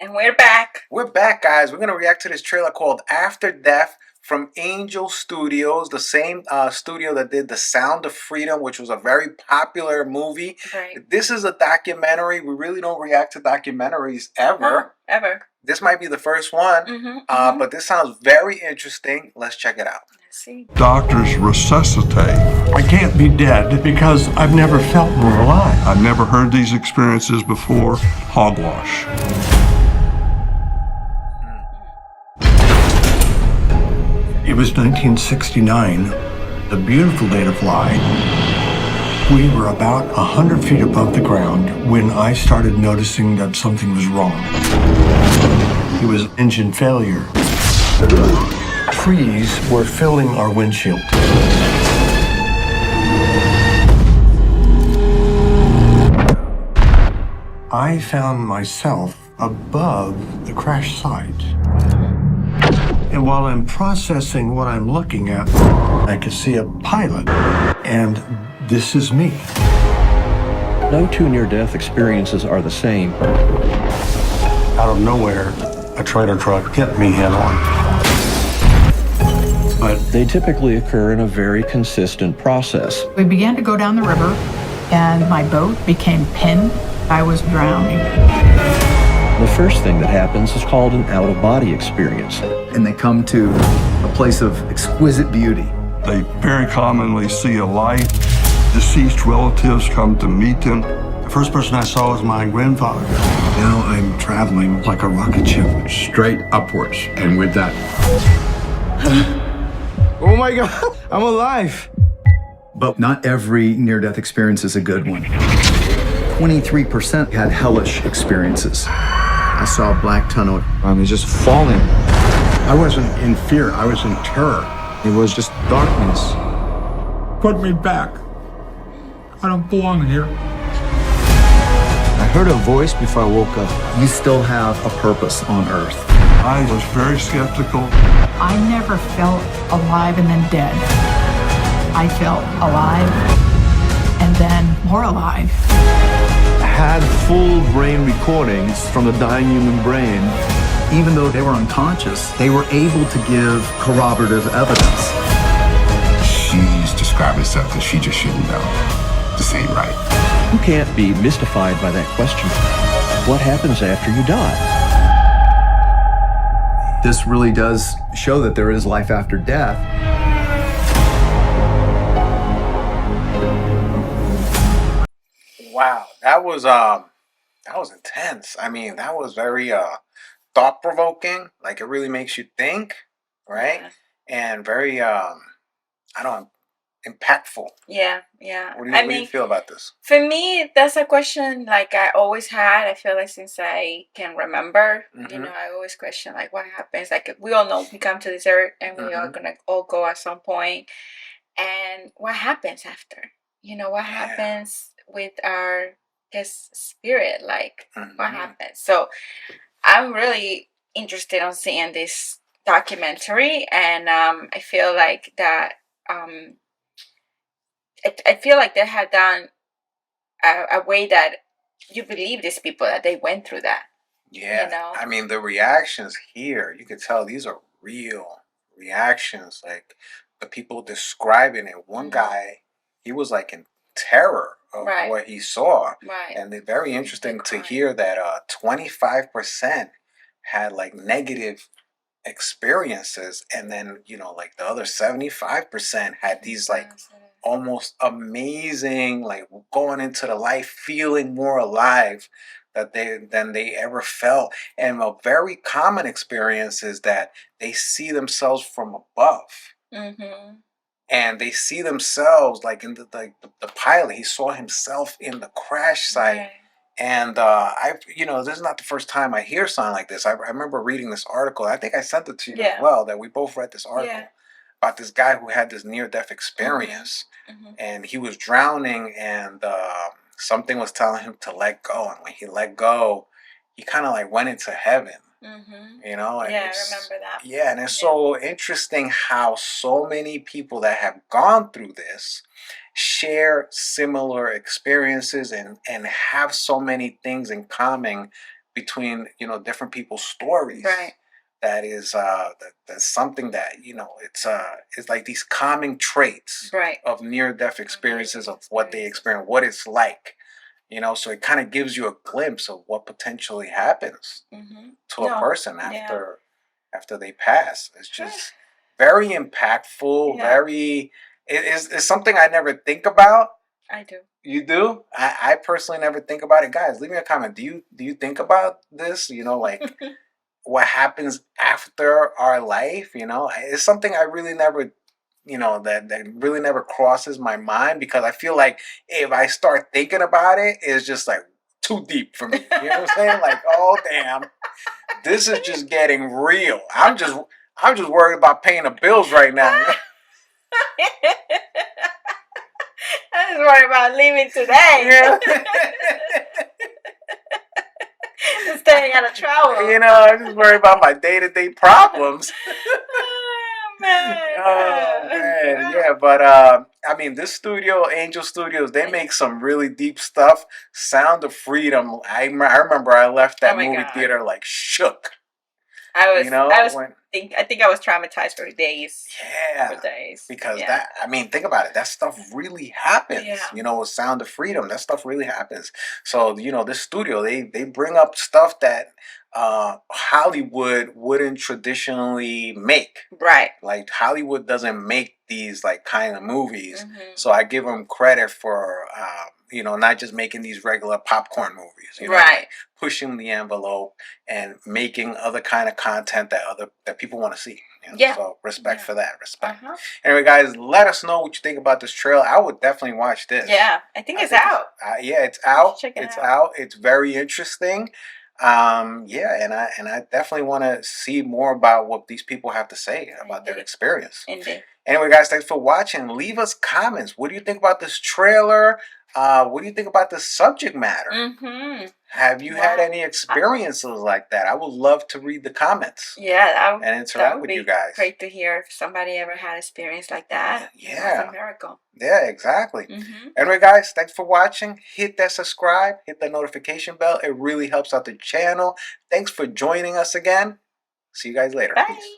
And we're back. We're back, guys. We're going to react to this trailer called After Death from Angel Studios, the same studio that did The Sound of Freedom, which was a very popular movie. Right. This is a documentary. We really don't react to documentaries ever. No, ever. This might be the first one, but this sounds very interesting. Let's check it out. Let's see. Doctors resuscitate. I can't be dead because I've never felt more alive. I've never heard these experiences before. Hogwash. It was 1969, a beautiful day to fly. We were about 100 feet above the ground when I started noticing that something was wrong. It was engine failure. Trees were filling our windshield. I found myself above the crash site. And while I'm processing what I'm looking at, I can see a pilot, and this is me. No two near-death experiences are the same. Out of nowhere, a trailer truck hit me head on. But They typically occur in a very consistent process. We began to go down the river, and my boat became pinned. I was drowning. The first thing that happens is called an out-of-body experience. And they come to a place of exquisite beauty. They very commonly see a light. Deceased relatives come to meet them. the first person I saw was my grandfather. Now I'm traveling like a rocket ship. Straight upwards. And with that... Oh my God, I'm alive. But not every near-death experience is a good one. 23% had hellish experiences. I saw a black tunnel. I was just falling. I wasn't in fear, I was in terror. It was just darkness. Put me back. I don't belong here. I heard a voice before I woke up. You still have a purpose on Earth. I was very skeptical. I never felt alive and then dead. I felt alive and then more alive. Had full brain recordings from the dying human brain. Even though they were unconscious, they were able to give corroborative evidence. She's describing something she just shouldn't know. This ain't right. You can't be mystified by that question. What happens after you die? This really does show that there is life after death. Wow, that was intense. I mean, that was very thought-provoking. Like, it really makes you think, right? Yeah. And very impactful. Yeah, yeah. What do you feel about this? For me, that's a question like I always had. I feel like since I can remember, you know, I always question like what happens. Like we all know we come to this earth and we are gonna all go at some point. And what happens after? You know, what happens with our spirit? Like what happens? So I'm really interested on seeing this documentary, and I feel like that I feel like they had done a way that you believe these people that they went through that. Yeah, you know? I mean the reactions here, you could tell these are real reactions. Like the people describing it. One guy, he was like in terror of what he saw. Right. And it's very interesting to hear that 25% had like negative experiences, and then you know like the other 75% had these like almost amazing, like going into the life feeling more alive than they ever felt. And a very common experience is that they see themselves from above. And they see themselves like in the pilot, he saw himself in the crash site. And this is not the first time I hear something like this. I remember reading this article. I think I sent it to you as well, that we both read this article about this guy who had this near-death experience. And he was drowning, and something was telling him to let go. And when he let go, he kind of like went into heaven. You know? And I remember that. Yeah, and it's so interesting how so many people that have gone through this share similar experiences and have so many things in common between, you know, different people's stories. Right. That is that's something that, you know, it's like these common traits Right. of near-death experiences, of what they experience, what it's like, you know. So it kind of gives you a glimpse of what potentially happens to a person after they pass. It's just very impactful. Very, it's something I never think about. I do. You do? I personally never think about it. Guys, leave me a comment. Do you think about this? You know, like what happens after our life? You know, it's something I really never, you know, that really never crosses my mind, because I feel like if I start thinking about it, it's just like too deep for me. You know what I'm saying? Like, oh damn, this is just getting real. I'm just worried about paying the bills right now. I'm just worried about leaving today. Yeah. Staying out of trouble. You know, I'm just worried about my day-to-day problems. Oh man. Oh man, yeah, but I mean, this studio, Angel Studios, they make some really deep stuff. Sound of Freedom. I remember I left that movie theater like shook. I think I was traumatized for days. Yeah, for days. Because that, I mean, think about it. That stuff really happens. Yeah. You know, with Sound of Freedom, that stuff really happens. So, you know, this studio, they bring up stuff that Hollywood wouldn't traditionally make. Right. Like Hollywood doesn't make these like kind of movies. So I give them credit for you know, not just making these regular popcorn movies. You know, like pushing the envelope and making other kind of content that people want to see. You know? So respect for that. Respect. Anyway, guys, let us know what you think about this trailer. I would definitely watch this. Yeah, I think it's out. Yeah, it's out. Check it out. It's very interesting. Yeah, and I definitely want to see more about what these people have to say about their experience. Indeed. Anyway, guys, thanks for watching. Leave us comments. What do you think about this trailer? What do you think about the subject matter? Have you had any experiences like that? I would love to read the comments. Yeah, and interact with you guys. Great to hear if somebody ever had experience like that. Yeah, it's a miracle. Yeah, exactly. Anyway, guys, thanks for watching. Hit that subscribe, hit that notification bell. It really helps out the channel. Thanks for joining us again. See you guys later. Bye. Peace.